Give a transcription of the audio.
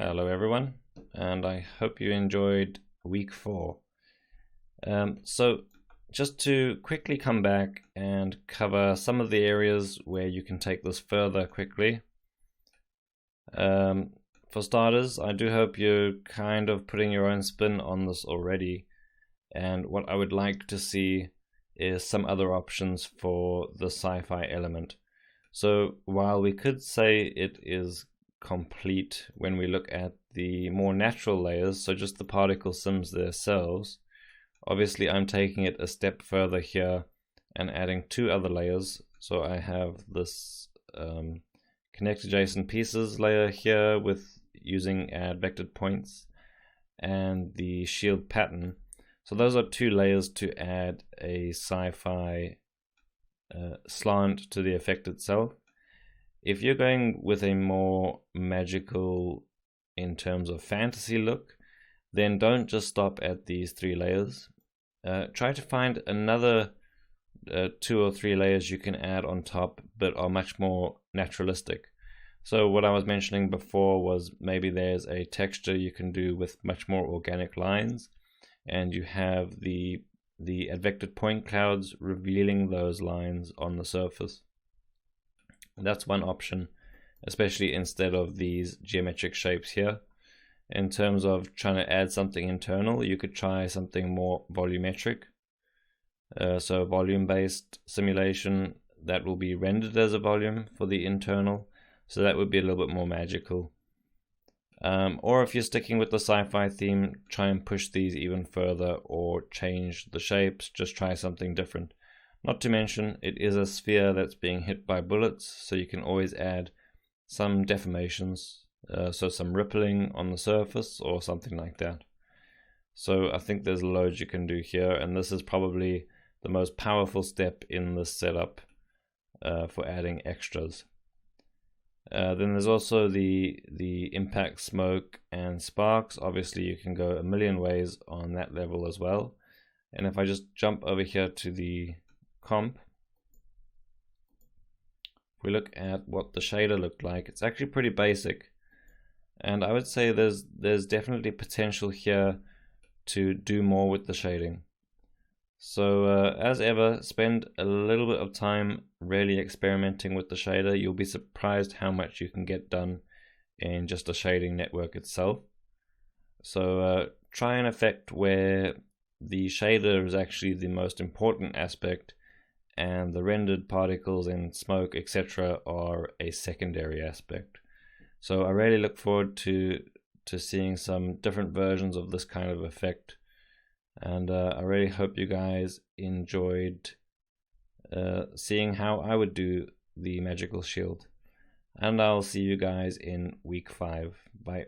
Hello everyone, and I hope you enjoyed week 4. So just to quickly come back and cover some of the areas where you can take this further quickly. For starters, I do hope you're kind of putting your own spin on this already, and what I would like to see is some other options for the sci-fi element. So while we could say it is complete when we look at the more natural layers, so just the particle sims themselves, obviously I'm taking it a step further here and adding 2 other layers. So I have this connect adjacent pieces layer here with using add vectored points and the shield pattern. So those are 2 layers to add a sci-fi slant to the effect itself. If you're going with a more magical in terms of fantasy look, then don't just stop at these 3 layers. Try to find another 2 or 3 layers you can add on top but are much more naturalistic. So what I was mentioning before was maybe there's a texture you can do with much more organic lines, and you have the advected point clouds revealing those lines on the surface. That's one option, especially instead of these geometric shapes here. In terms of trying to add something internal, you could try something more volumetric. So volume-based simulation that will be rendered as a volume for the internal. So that would be a little bit more magical. Or if you're sticking with the sci-fi theme, try and push these even further or change the shapes, just try something different. Not to mention, it is a sphere that's being hit by bullets, so you can always add some deformations, so some rippling on the surface or something like that. So I think there's loads you can do here, and this is probably the most powerful step in this setup for adding extras. Then there's also the impact smoke and sparks. Obviously you can go a million ways on that level as well. And if I just jump over here to the comp, if we look at what the shader looked like, it's actually pretty basic, and I would say there's definitely potential here to do more with the shading. So as ever, spend a little bit of time really experimenting with the shader. You'll be surprised how much you can get done in just a shading network itself. So try an effect where the shader is actually the most important aspect and the rendered particles and smoke, etc. are a secondary aspect. So I really look forward to seeing some different versions of this kind of effect, and I really hope you guys enjoyed seeing how I would do the magical shield. And I'll see you guys in week 5. Bye.